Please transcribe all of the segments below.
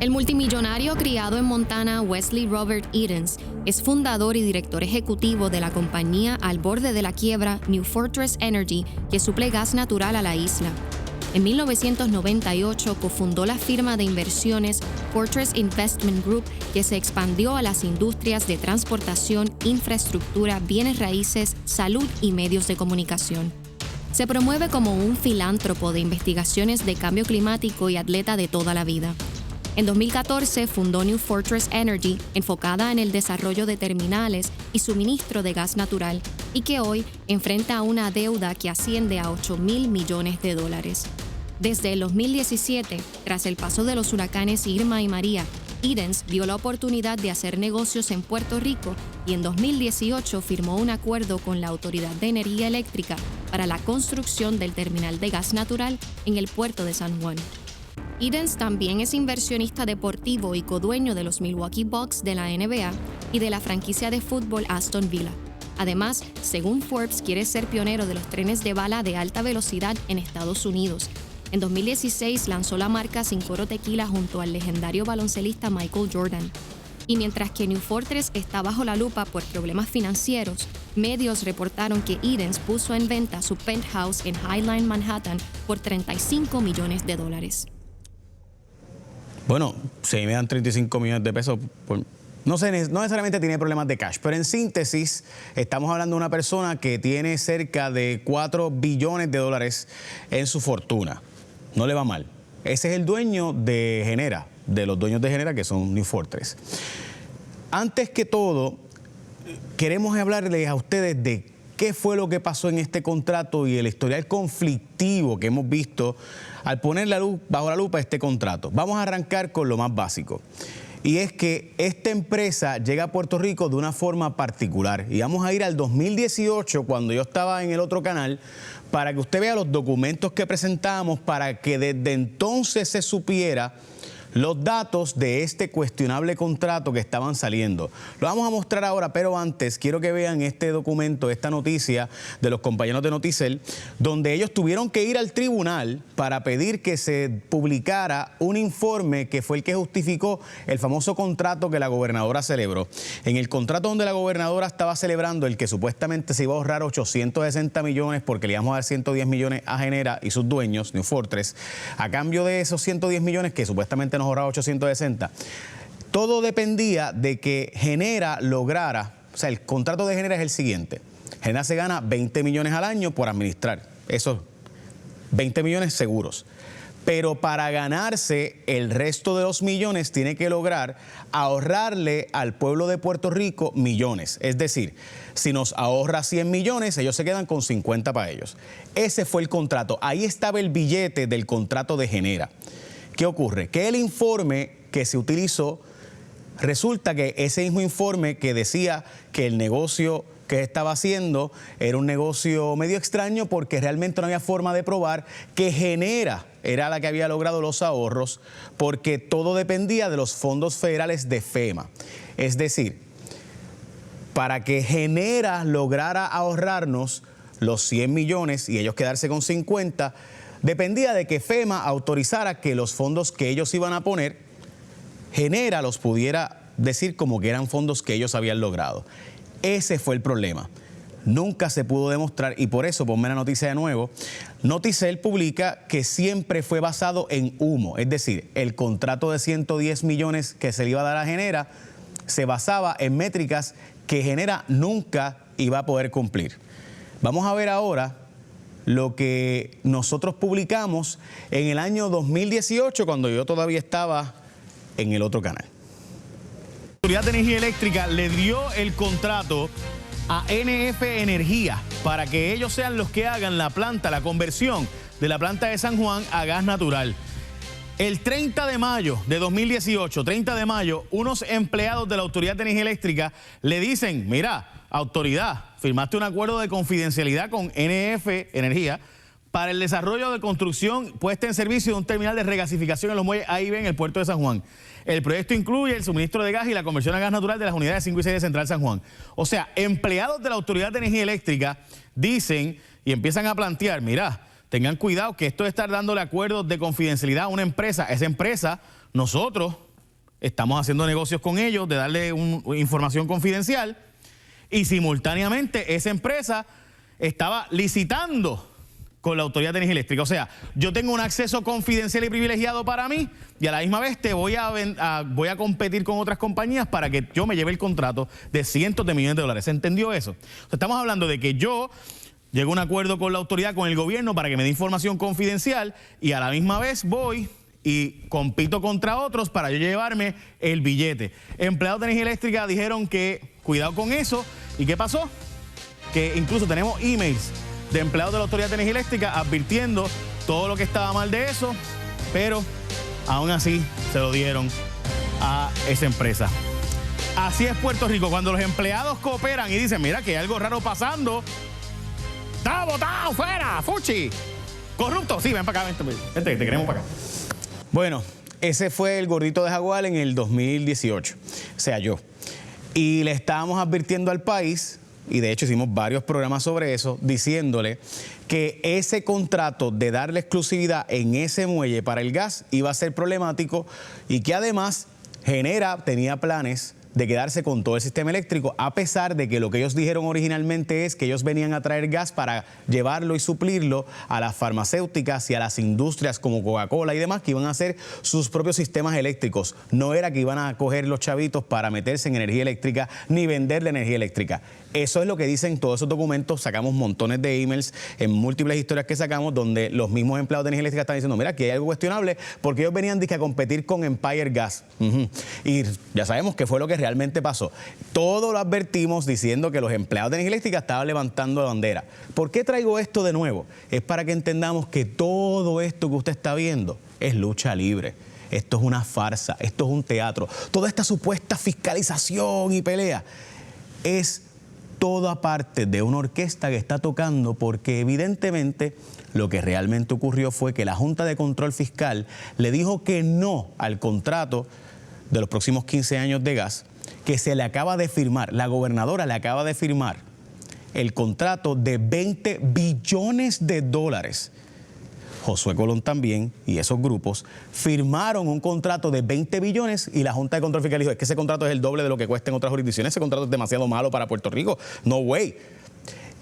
El multimillonario criado en Montana, Wesley Robert Edens, es fundador y director ejecutivo de la compañía al borde de la quiebra New Fortress Energy, que suple gas natural a la isla. En 1998 cofundó la firma de inversiones Fortress Investment Group, que se expandió a las industrias de transportación, infraestructura, bienes raíces, salud y medios de comunicación. Se promueve como un filántropo de investigaciones de cambio climático y atleta de toda la vida. En 2014 fundó New Fortress Energy, enfocada en el desarrollo de terminales y suministro de gas natural, y que hoy enfrenta una deuda que asciende a $8,000 millones. Desde el 2017, tras el paso de los huracanes Irma y María, Edens vio la oportunidad de hacer negocios en Puerto Rico y en 2018 firmó un acuerdo con la Autoridad de Energía Eléctrica para la construcción del terminal de gas natural en el puerto de San Juan. Edens también es inversionista deportivo y codueño de los Milwaukee Bucks de la NBA y de la franquicia de fútbol Aston Villa. Además, según Forbes, quiere ser pionero de los trenes de bala de alta velocidad en Estados Unidos. En 2016 lanzó la marca Sin Coro Tequila junto al legendario baloncelista Michael Jordan. Y mientras que New Fortress está bajo la lupa por problemas financieros, medios reportaron que Edens puso en venta su penthouse en Highline, Manhattan, por $35 millones. Bueno, si me dan 35 millones de pesos, no necesariamente tiene problemas de cash, pero en síntesis estamos hablando de una persona que tiene cerca de $4 billones en su fortuna. No le va mal. Ese es el dueño de Genera, de los dueños de Genera, que son New Fortress. Antes que todo, queremos hablarles a ustedes de qué fue lo que pasó en este contrato y el historial conflictivo que hemos visto al poner bajo la lupa este contrato. Vamos a arrancar con lo más básico. Y es que esta empresa llega a Puerto Rico de una forma particular. Y vamos a ir al 2018, cuando yo estaba en el otro canal, para que usted vea los documentos que presentamos, para que desde entonces se supiera los datos de este cuestionable contrato que estaban saliendo. Lo vamos a mostrar ahora, pero antes quiero que vean este documento, esta noticia de los compañeros de Noticel, donde ellos tuvieron que ir al tribunal para pedir que se publicara un informe que fue el que justificó el famoso contrato que la gobernadora celebró. En el contrato donde la gobernadora estaba celebrando el que supuestamente se iba a ahorrar 860 millones porque le íbamos a dar 110 millones a Genera y sus dueños, New Fortress, a cambio de esos 110 millones que supuestamente nos ahorraba 860. Todo dependía de que Genera lograra, o sea, el contrato de Genera es el siguiente. Genera se gana 20 millones al año por administrar, esos 20 millones seguros. Pero para ganarse el resto de los millones tiene que lograr ahorrarle al pueblo de Puerto Rico millones. Es decir, si nos ahorra 100 millones, ellos se quedan con 50 para ellos. Ese fue el contrato. Ahí estaba el billete del contrato de Genera. ¿Qué ocurre? Que el informe que se utilizó, resulta que ese mismo informe que decía que el negocio que estaba haciendo era un negocio medio extraño porque realmente no había forma de probar que Genera era la que había logrado los ahorros porque todo dependía de los fondos federales de FEMA. Es decir, para que Genera lograra ahorrarnos los 100 millones y ellos quedarse con 50, dependía de que FEMA autorizara que los fondos que ellos iban a poner, Genera los pudiera decir como que eran fondos que ellos habían logrado. Ese fue el problema. Nunca se pudo demostrar y por eso, ponme la noticia de nuevo, Noticel publica que siempre fue basado en humo. Es decir, el contrato de 110 millones que se le iba a dar a Genera se basaba en métricas que Genera nunca iba a poder cumplir. Vamos a ver ahora lo que nosotros publicamos en el año 2018, cuando yo todavía estaba en el otro canal. La Autoridad de Energía Eléctrica le dio el contrato a NF Energía para que ellos sean los que hagan la conversión de la planta de San Juan a gas natural. El 30 de mayo de 2018, 30 de mayo, unos empleados de la Autoridad de Energía Eléctrica le dicen, mira, autoridad, firmaste un acuerdo de confidencialidad con NF Energía para el desarrollo de construcción puesta en servicio de un terminal de regasificación en los muelles AIB en el puerto de San Juan. El proyecto incluye el suministro de gas y la conversión a gas natural de las unidades 5 y 6 de Central San Juan. O sea, empleados de la Autoridad de Energía Eléctrica dicen y empiezan a plantear, mira, tengan cuidado que esto de estar dándole acuerdos de confidencialidad a una empresa, esa empresa, nosotros estamos haciendo negocios con ellos, de darle información confidencial, y simultáneamente esa empresa estaba licitando con la Autoridad de Energía Eléctrica. O sea, yo tengo un acceso confidencial y privilegiado para mí, y a la misma vez te voy a competir con otras compañías para que yo me lleve el contrato de cientos de millones de dólares. ¿Se entendió eso? O sea, estamos hablando de que yo llego a un acuerdo con la autoridad, con el gobierno, para que me dé información confidencial, y a la misma vez voy y compito contra otros para yo llevarme el billete. Empleados de Energía Eléctrica dijeron que cuidado con eso. ¿Y qué pasó? Que incluso tenemos emails de empleados de la Autoridad de Energía Eléctrica advirtiendo todo lo que estaba mal de eso, pero aún así se lo dieron a esa empresa. Así es Puerto Rico, cuando los empleados cooperan y dicen, mira que hay algo raro pasando, ¡está botado fuera, fuchi! Corrupto, sí, ven para acá, vente, te queremos para acá. Bueno, ese fue el gordito de Jaguar en el 2018, o sea, yo. Y le estábamos advirtiendo al país, y de hecho hicimos varios programas sobre eso, diciéndole que ese contrato de darle exclusividad en ese muelle para el gas iba a ser problemático, y que además tenía planes de quedarse con todo el sistema eléctrico, a pesar de que lo que ellos dijeron originalmente es que ellos venían a traer gas para llevarlo y suplirlo a las farmacéuticas y a las industrias como Coca-Cola y demás, que iban a hacer sus propios sistemas eléctricos. No era que iban a coger los chavitos para meterse en energía eléctrica ni vender la energía eléctrica. Eso es lo que dicen todos esos documentos. Sacamos montones de emails en múltiples historias que sacamos, donde los mismos empleados de energía eléctrica están diciendo, mira, aquí hay algo cuestionable, porque ellos venían a competir con Empire Gas. Y ya sabemos qué fue lo que realmente pasó. Todo lo advertimos diciendo que los empleados de energía eléctrica estaban levantando la bandera. ¿Por qué traigo esto de nuevo? Es para que entendamos que todo esto que usted está viendo es lucha libre. Esto es una farsa, esto es un teatro. Toda esta supuesta fiscalización y pelea es toda parte de una orquesta que está tocando, porque evidentemente lo que realmente ocurrió fue que la Junta de Control Fiscal le dijo que no al contrato de los próximos 15 años de gas, que se le acaba de firmar, la gobernadora le acaba de firmar el contrato de 20 billones de dólares. Josué Colón también y esos grupos firmaron un contrato de 20 billones y la Junta de Control Fiscal dijo, es que ese contrato es el doble de lo que cuesta en otras jurisdicciones, ese contrato es demasiado malo para Puerto Rico, no way.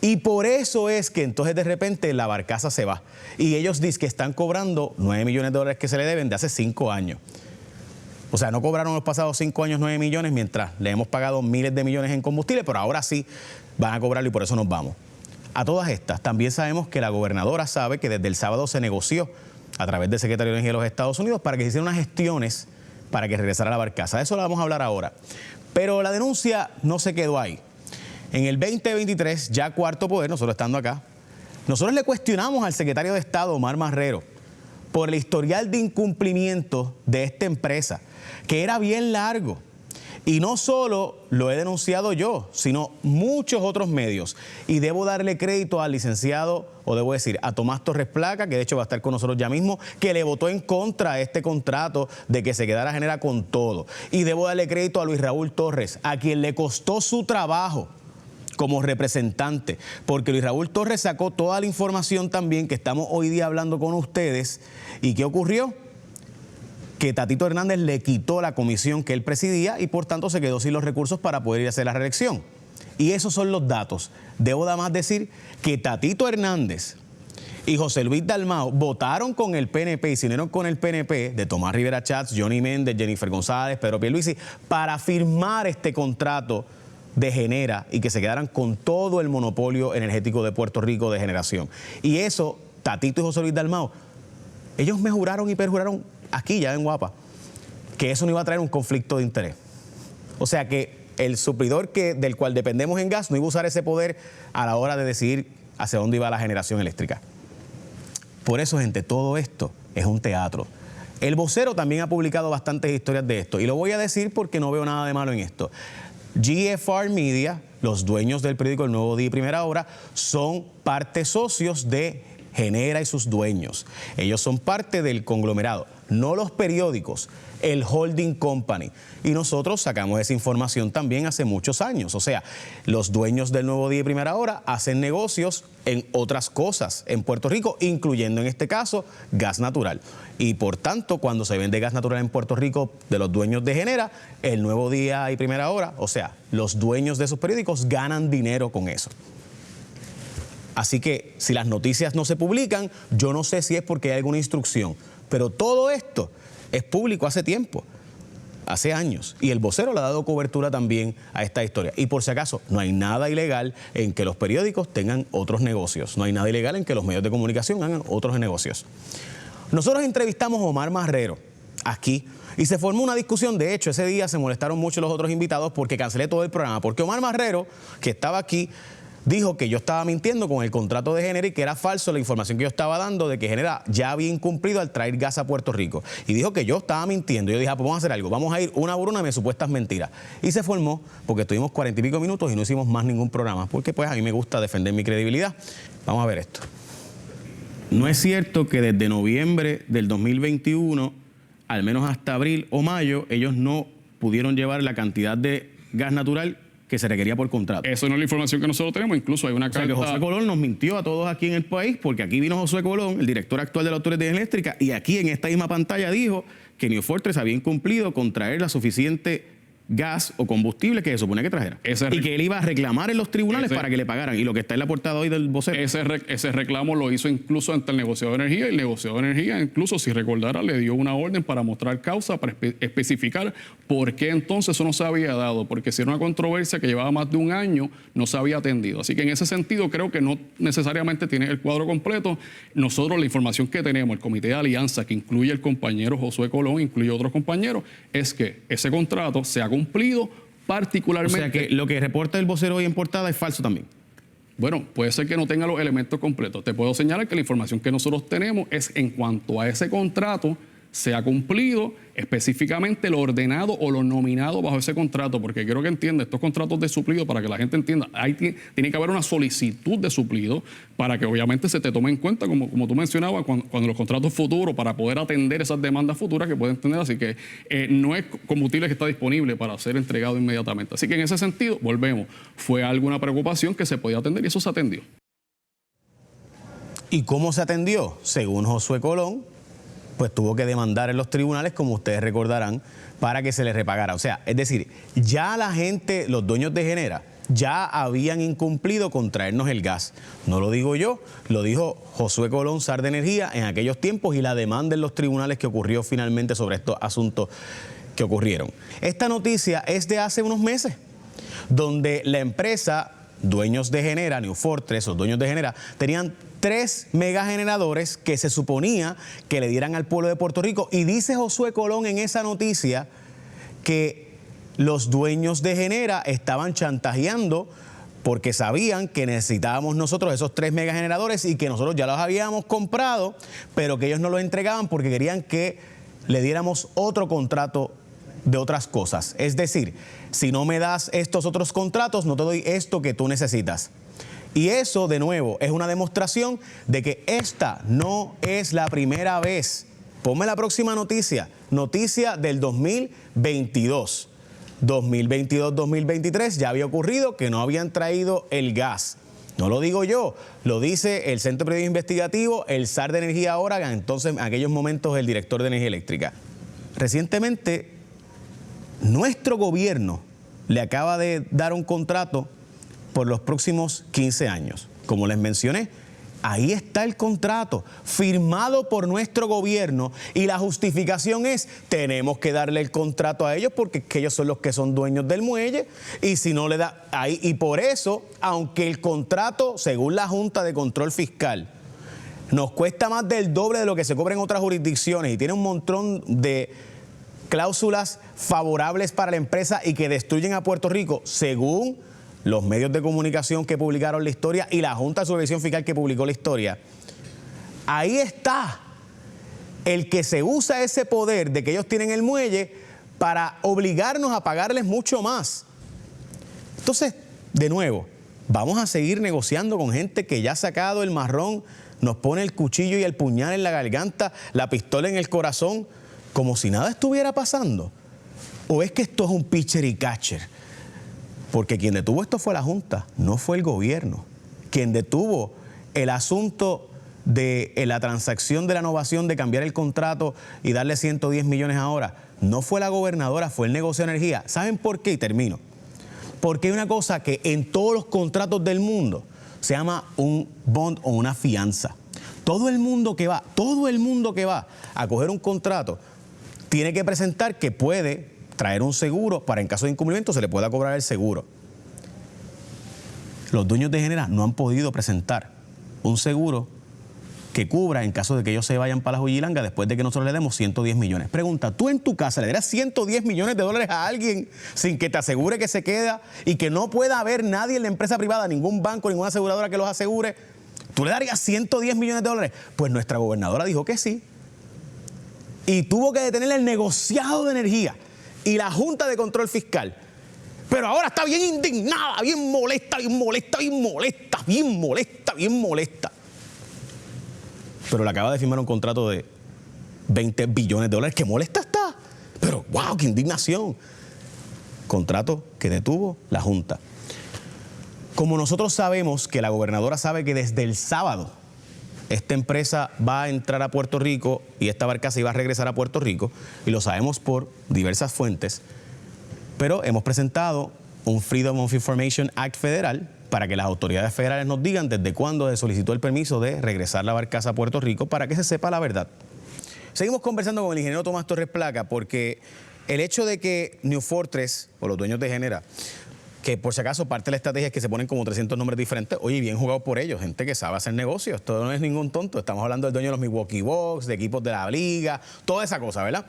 Y por eso es que entonces de repente la barcaza se va y ellos dicen que están cobrando 9 millones de dólares que se le deben de hace 5 años. O sea, no cobraron los pasados 5 años 9 millones mientras le hemos pagado miles de millones en combustible, pero ahora sí van a cobrarlo y por eso nos vamos. A todas estas, también sabemos que la gobernadora sabe que desde el sábado se negoció a través del secretario de Energía de los Estados Unidos para que se hicieran unas gestiones para que regresara la barcaza. De eso lo vamos a hablar ahora. Pero la denuncia no se quedó ahí. En el 2023, ya Cuarto Poder, nosotros estando acá, nosotros le cuestionamos al secretario de Estado, Omar Marrero, por el historial de incumplimiento de esta empresa, que era bien largo. Y no solo lo he denunciado yo, sino muchos otros medios. Y debo darle crédito al licenciado, o debo decir, a Tomás Torres Placa, que de hecho va a estar con nosotros ya mismo, que le votó en contra a este contrato de que se quedara Genera con todo. Y debo darle crédito a Luis Raúl Torres, a quien le costó su trabajo como representante, porque Luis Raúl Torres sacó toda la información también que estamos hoy día hablando con ustedes. ¿Y qué ocurrió? Que Tatito Hernández le quitó la comisión que él presidía y por tanto se quedó sin los recursos para poder ir a hacer la reelección. Y esos son los datos. Debo además decir que Tatito Hernández y José Luis Dalmau votaron con el PNP y se unieron con el PNP de Tomás Rivera Chats, Johnny Méndez, Jennifer González, Pedro Pierluisi, para firmar este contrato de Genera y que se quedaran con todo el monopolio energético de Puerto Rico de generación. Y eso, Tatito y José Luis Dalmau, ellos me juraron y perjuraron aquí ya en Guapa, que eso no iba a traer un conflicto de interés. O sea que el suplidor del cual dependemos en gas no iba a usar ese poder a la hora de decidir hacia dónde iba la generación eléctrica. Por eso, gente, todo esto es un teatro. El Vocero también ha publicado bastantes historias de esto y lo voy a decir porque no veo nada de malo en esto. GFR Media, los dueños del periódico El Nuevo Día y Primera Hora, son parte socios de Genera y sus dueños. Ellos son parte del conglomerado, no los periódicos, el holding company. Y nosotros sacamos esa información también hace muchos años. O sea, los dueños del Nuevo Día y Primera Hora hacen negocios en otras cosas en Puerto Rico, incluyendo en este caso gas natural. Y por tanto, cuando se vende gas natural en Puerto Rico de los dueños de Genera, el Nuevo Día y Primera Hora, o sea, los dueños de esos periódicos ganan dinero con eso. Así que si las noticias no se publican, yo no sé si es porque hay alguna instrucción, pero todo esto es público hace tiempo, hace años, y el vocero le ha dado cobertura también a esta historia. Y por si acaso, no hay nada ilegal en que los periódicos tengan otros negocios, no hay nada ilegal en que los medios de comunicación hagan otros negocios. Nosotros entrevistamos a Omar Marrero aquí y se formó una discusión. De hecho, ese día se molestaron mucho los otros invitados porque cancelé todo el programa, porque Omar Marrero, que estaba aquí, dijo que yo estaba mintiendo con el contrato de Genera y que era falso la información que yo estaba dando de que Genera ya había incumplido al traer gas a Puerto Rico. Y dijo que yo estaba mintiendo. Yo dije, pues vamos a hacer algo, vamos a ir una por una de mis supuestas mentiras. Y se formó porque estuvimos 40 y pico minutos y no hicimos más ningún programa, porque pues a mí me gusta defender mi credibilidad. Vamos a ver esto. No es cierto que desde noviembre del 2021, al menos hasta abril o mayo, ellos no pudieron llevar la cantidad de gas natural que se requería por contrato. Eso no es la información que nosotros tenemos, incluso hay una carta... O sea, que Josué Colón nos mintió a todos aquí en el país, porque aquí vino Josué Colón, el director actual de la Autoridad de Energía Eléctrica, y aquí en esta misma pantalla dijo que New Fortress había incumplido con traer la suficiente gas o combustible que se supone que trajera. Y que él iba a reclamar en los tribunales para que le pagaran. Y lo que está en la portada hoy del vocero. Ese reclamo lo hizo incluso ante el negociador de energía, y el negociador de energía, incluso si recordara, le dio una orden para mostrar causa, para especificar por qué entonces eso no se había dado, porque si era una controversia que llevaba más de un año, no se había atendido. Así que en ese sentido creo que no necesariamente tiene el cuadro completo. Nosotros la información que tenemos, el comité de alianza, que incluye el compañero Josué Colón, incluye otros compañeros, es que ese contrato se ha cumplido particularmente... O sea que lo que reporta el vocero hoy en portada es falso también. Bueno, puede ser que no tenga los elementos completos. Te puedo señalar que la información que nosotros tenemos es en cuanto a ese contrato se ha cumplido específicamente lo ordenado o lo nominado bajo ese contrato, porque quiero que entienda, estos contratos de suplido, para que la gente entienda, tiene que haber una solicitud de suplido para que obviamente se te tome en cuenta, como tú mencionabas, cuando los contratos futuros, para poder atender esas demandas futuras que pueden tener. Así que no es combustible que está disponible para ser entregado inmediatamente. Así que en ese sentido, volvemos, fue alguna preocupación que se podía atender y eso se atendió. ¿Y cómo se atendió? Según Josué Colón, pues tuvo que demandar en los tribunales, como ustedes recordarán, para que se le repagara. O sea, es decir, ya la gente, los dueños de Genera, ya habían incumplido con traernos el gas. No lo digo yo, lo dijo Josué Colón, SAR de Energía, en aquellos tiempos, y la demanda en los tribunales que ocurrió finalmente sobre estos asuntos que ocurrieron. Esta noticia es de hace unos meses, donde la empresa, dueños de Genera, New Fortress, o dueños de Genera, tenían 3 megageneradores que se suponía que le dieran al pueblo de Puerto Rico. Y dice Josué Colón en esa noticia que los dueños de Genera estaban chantajeando porque sabían que necesitábamos nosotros esos 3 megageneradores y que nosotros ya los habíamos comprado, pero que ellos no los entregaban porque querían que le diéramos otro contrato de otras cosas. Es decir, si no me das estos otros contratos, no te doy esto que tú necesitas. Y eso, de nuevo, es una demostración de que esta no es la primera vez. Ponme la próxima noticia, noticia del 2022. 2022-2023 ya había ocurrido que no habían traído el gas. No lo digo yo, lo dice el Centro de Periodismo Investigativo, el SAR de Energía ahora, entonces en aquellos momentos el director de Energía Eléctrica. Recientemente, nuestro gobierno le acaba de dar un contrato por los próximos 15 años. Como les mencioné, ahí está el contrato, firmado por nuestro gobierno, y la justificación es, tenemos que darle el contrato a ellos porque ellos son los que son dueños del muelle, y si no le da ahí, y por eso, aunque el contrato, según la Junta de Control Fiscal, nos cuesta más del doble de lo que se cobra en otras jurisdicciones y tiene un montón de cláusulas favorables para la empresa y que destruyen a Puerto Rico, según los medios de comunicación que publicaron la historia y la Junta de Supervisión Fiscal que publicó la historia. Ahí está el que se usa ese poder de que ellos tienen el muelle para obligarnos a pagarles mucho más. Entonces, de nuevo, vamos a seguir negociando con gente que ya ha sacado el marrón nos pone el cuchillo y el puñal en la garganta, la pistola en el corazón, como si nada estuviera pasando? ¿O es que esto es un pitcher y catcher? Porque quien detuvo esto fue la Junta, no fue el gobierno. Quien detuvo el asunto de la transacción de la innovación de cambiar el contrato y darle 110 millones ahora, no fue la gobernadora, fue el negocio de energía. ¿Saben por qué? Y termino. Porque hay una cosa que en todos los contratos del mundo se llama un bond o una fianza. Todo el mundo que va a coger un contrato tiene que presentar que puede traer un seguro para en caso de incumplimiento se le pueda cobrar el seguro. Los dueños de Genera no han podido presentar un seguro que cubra en caso de que ellos se vayan para la Juyilanga después de que nosotros le demos 110 millones. Pregunta, ¿tú en tu casa le darías 110 millones de dólares a alguien sin que te asegure que se queda y que no pueda haber nadie en la empresa privada, ningún banco, ninguna aseguradora que los asegure? ¿Tú le darías 110 millones de dólares? Pues nuestra gobernadora dijo que sí. Y tuvo que detener el negociado de energía y la Junta de Control Fiscal. Pero ahora está bien indignada, bien molesta. Pero le acaba de firmar un contrato de 20 billones de dólares. ¡Qué molesta está! Pero ¡wow! ¡Qué indignación! Contrato que detuvo la Junta. Como nosotros sabemos que la gobernadora sabe que desde el sábado esta empresa va a entrar a Puerto Rico y esta barcaza iba a regresar a Puerto Rico, y lo sabemos por diversas fuentes, pero hemos presentado un Freedom of Information Act federal para que las autoridades federales nos digan desde cuándo se solicitó el permiso de regresar la barcaza a Puerto Rico para que se sepa la verdad. Seguimos conversando con el ingeniero Tomás Torres Placa porque el hecho de que New Fortress o los dueños de Genera, que por si acaso parte de la estrategia es que se ponen como 300 nombres diferentes, oye, bien jugado por ellos, gente que sabe hacer negocios, esto no es ningún tonto, estamos hablando del dueño de los Milwaukee Bucks, de equipos de la liga, toda esa cosa, ¿verdad?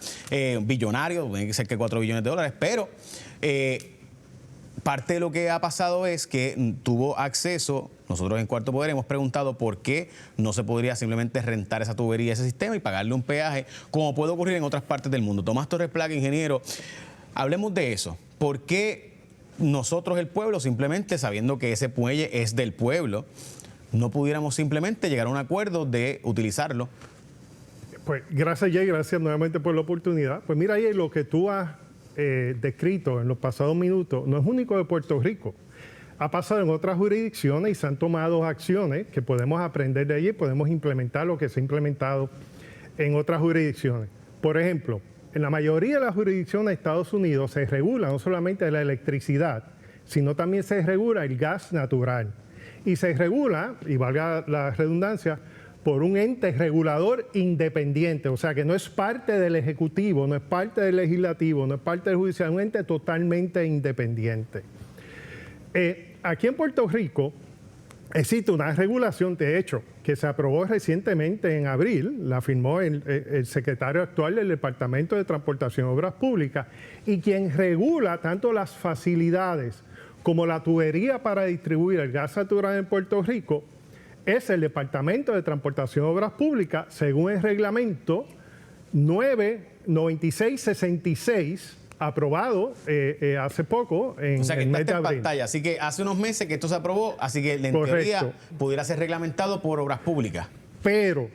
Billonario, tiene que ser que 4 billones de dólares, pero parte de lo que ha pasado es que tuvo acceso, nosotros en Cuarto Poder hemos preguntado por qué no se podría simplemente rentar esa tubería, ese sistema y pagarle un peaje, como puede ocurrir en otras partes del mundo. Tomás Torres Placa, ingeniero, hablemos de eso. ¿Por qué nosotros, el pueblo, simplemente sabiendo que ese muelle es del pueblo, no pudiéramos simplemente llegar a un acuerdo de utilizarlo? Pues gracias, Jay, gracias nuevamente por la oportunidad. Pues mira, Jay, lo que tú has descrito en los pasados minutos no es único de Puerto Rico. Ha pasado en otras jurisdicciones y se han tomado acciones que podemos aprender de allí y podemos implementar lo que se ha implementado en otras jurisdicciones. Por ejemplo, en la mayoría de las jurisdicciones de Estados Unidos se regula no solamente la electricidad, sino también se regula el gas natural. Y se regula, y valga la redundancia, por un ente regulador independiente, o sea que no es parte del Ejecutivo, no es parte del Legislativo, no es parte del Judicial, es un ente totalmente independiente. Aquí en Puerto Rico existe una regulación, de hecho, que se aprobó recientemente en abril, la firmó el secretario actual del Departamento de Transportación y Obras Públicas, y quien regula tanto las facilidades como la tubería para distribuir el gas natural en Puerto Rico es el Departamento de Transportación y Obras Públicas, según el reglamento 99666, aprobado hace poco en o sea que el mes está de en abril. pantalla, así que hace unos meses que esto se aprobó, así que en teoría pudiera ser reglamentado por Obras Públicas. Pero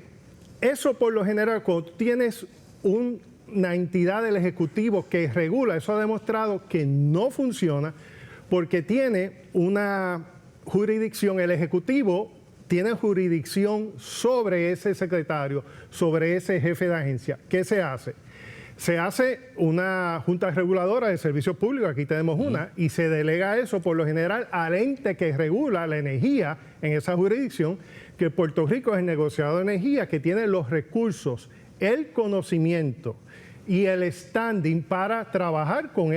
eso por lo general, cuando tienes una entidad del Ejecutivo que regula, eso ha demostrado que no funciona porque tiene una jurisdicción, el Ejecutivo tiene jurisdicción sobre ese secretario, sobre ese jefe de agencia. ¿Qué se hace? Se hace una junta reguladora de servicios públicos, aquí tenemos una, y se delega eso por lo general al ente que regula la energía en esa jurisdicción, que Puerto Rico es el negociador de energía que tiene los recursos, el conocimiento y el standing para trabajar con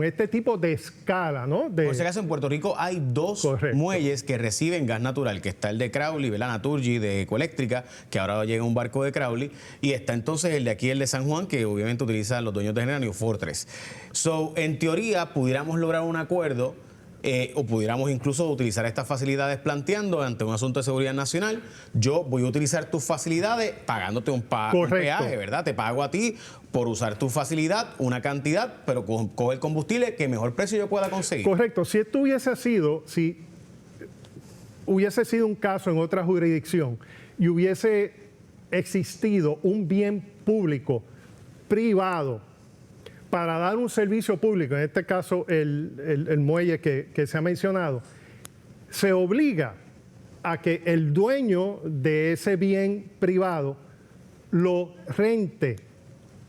este tipo de escala, ¿no? Por si acaso, en Puerto Rico hay dos muelles que reciben gas natural, que está el de Crowley, ¿verdad? Naturgy, de Ecoeléctrica, que ahora llega un barco de Crowley, y está entonces el de aquí, el de San Juan, que obviamente utilizan los dueños de Genera, New Fortress. So, en teoría, pudiéramos lograr un acuerdo, o pudiéramos incluso utilizar estas facilidades planteando ante un asunto de seguridad nacional. Yo voy a utilizar tus facilidades pagándote un peaje, ¿verdad? Te pago a ti por usar tu facilidad una cantidad, pero coge el combustible que mejor precio yo pueda conseguir. Correcto. Si hubiese sido un caso en otra jurisdicción y hubiese existido un bien público privado para dar un servicio público, en este caso el muelle que se ha mencionado, se obliga a que el dueño de ese bien privado lo rente,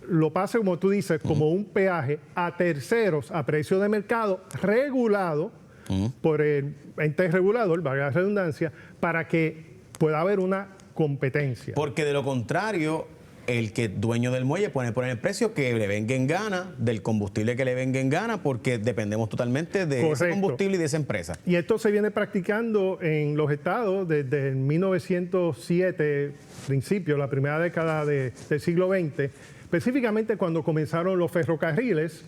lo pase, como tú dices, como un peaje a terceros a precio de mercado regulado por el ente regulador, valga la redundancia, para que pueda haber una competencia. Porque de lo contrario, el que dueño del muelle puede poner el precio que le venga en gana, del combustible que le venga en gana, porque dependemos totalmente de ese combustible y de esa empresa. Y esto se viene practicando en los estados desde el 1907, principio, la primera década del siglo XX, específicamente cuando comenzaron los ferrocarriles,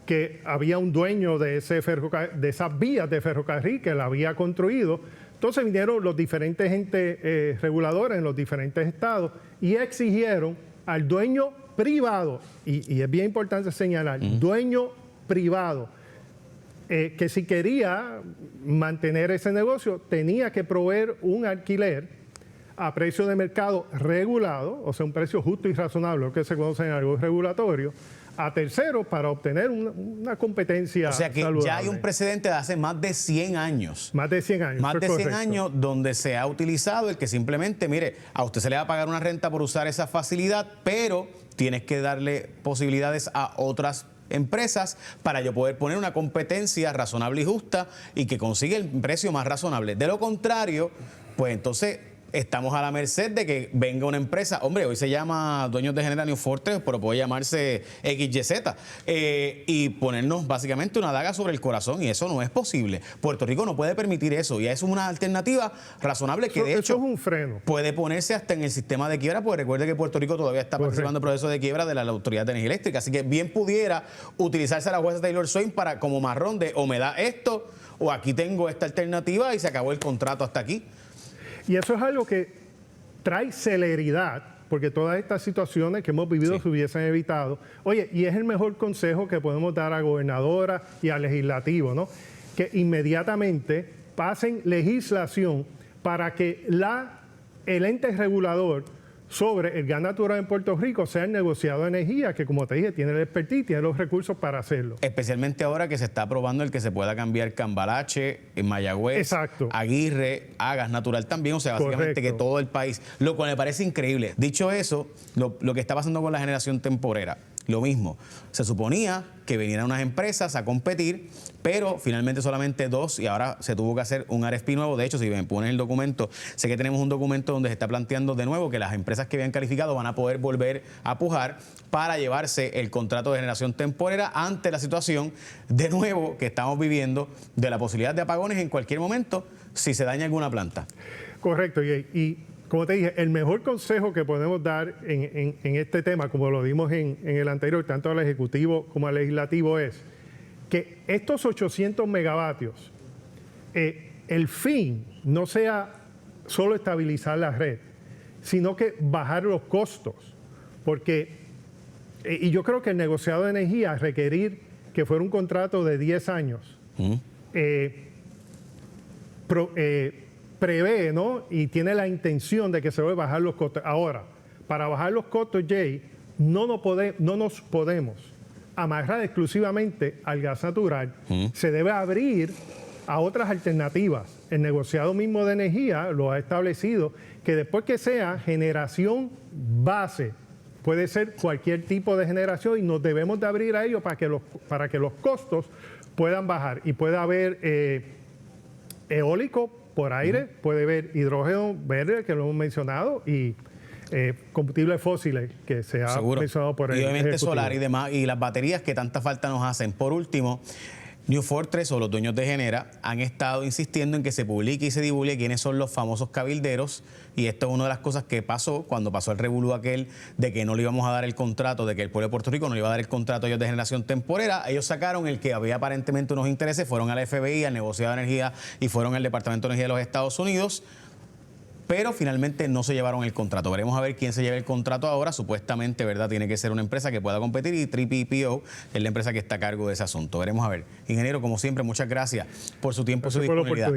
que había un dueño de esas vías de ferrocarril que la había construido. Entonces vinieron los diferentes entes reguladores en los diferentes estados y exigieron al dueño privado, y es bien importante señalar, dueño privado, que si quería mantener ese negocio tenía que proveer un alquiler a precio de mercado regulado, o sea, un precio justo y razonable, lo que se conoce en algo regulatorio, a terceros para obtener una competencia. O sea que saludable. ya hay un precedente de hace más de 100 años. Más de 100 años. Más de 100 correcto. años donde se ha utilizado el que simplemente, mire, a usted se le va a pagar una renta por usar esa facilidad, pero tienes que darle posibilidades a otras empresas para yo poder poner una competencia razonable y justa y que consiga el precio más razonable. De lo contrario, pues entonces estamos a la merced de que venga una empresa, hombre, hoy se llama Dueños de Genera New Fortress, pero puede llamarse XYZ, y ponernos básicamente una daga sobre el corazón, y eso no es posible. Puerto Rico no puede permitir eso, y es una alternativa razonable que de hecho eso es un freno. puede ponerse hasta en el sistema de quiebra, porque recuerde que Puerto Rico todavía está participando en el proceso de quiebra de la Autoridad de Energía Eléctrica, así que bien pudiera utilizarse a la jueza Taylor Swain para como marrón de o me da esto o aquí tengo esta alternativa y se acabó el contrato hasta aquí. Y eso es algo que trae celeridad, porque todas estas situaciones que hemos vivido se hubiesen evitado. Oye, y es el mejor consejo que podemos dar a gobernadora y al legislativo, ¿no? Que inmediatamente pasen legislación para que el ente regulador sobre el gas natural en Puerto Rico sea el negociado de energía, que como te dije, tiene el expertise, tiene los recursos para hacerlo. Especialmente ahora que se está aprobando el que se pueda cambiar Cambalache, en Mayagüez, Exacto. Aguirre, a gas natural también, o sea, básicamente Correcto. que todo el país, lo cual me parece increíble. Dicho eso, lo que está pasando con la generación temporera, lo mismo. Se suponía que vinieran unas empresas a competir, pero finalmente solamente 2 y ahora se tuvo que hacer un RFP nuevo. De hecho, si me ponen el documento, sé que tenemos un documento donde se está planteando de nuevo que las empresas que habían calificado van a poder volver a pujar para llevarse el contrato de generación temporera ante la situación de nuevo que estamos viviendo de la posibilidad de apagones en cualquier momento si se daña alguna planta. Correcto, y como te dije, el mejor consejo que podemos dar en este tema, como lo dimos en el anterior, tanto al Ejecutivo como al Legislativo, es que estos 800 megavatios, el fin no sea solo estabilizar la red, sino que bajar los costos. Porque, y yo creo que el negociado de energía requerir que fuera un contrato de 10 años, prevé, ¿no? Y tiene la intención de que se va a bajar los costos. Ahora, para bajar los costos, Jay, no nos podemos amarrar exclusivamente al gas natural. Se debe abrir a otras alternativas. El negociado mismo de energía lo ha establecido, que después que sea generación base, puede ser cualquier tipo de generación y nos debemos de abrir a ello para que los costos puedan bajar y pueda haber eólico por aire, puede haber hidrógeno verde, que lo hemos mencionado, y combustibles fósiles, que se ha mencionado por el y obviamente Ejecutivo. solar y demás, y las baterías que tanta falta nos hacen. Por último, New Fortress o los dueños de Genera han estado insistiendo en que se publique y se divulgue quiénes son los famosos cabilderos, y esto es una de las cosas que pasó cuando pasó el revolú aquel de que no le íbamos a dar el contrato, de que el pueblo de Puerto Rico no le iba a dar el contrato a ellos de generación temporera. Ellos sacaron el que había aparentemente unos intereses, fueron al FBI, al negociado de energía, y fueron al Departamento de Energía de los Estados Unidos, pero finalmente no se llevaron el contrato. Veremos a ver quién se lleva el contrato ahora. Supuestamente, ¿verdad?, tiene que ser una empresa que pueda competir, y TPPO es la empresa que está a cargo de ese asunto. Veremos a ver. Ingeniero, como siempre, muchas gracias por su tiempo y su disponibilidad.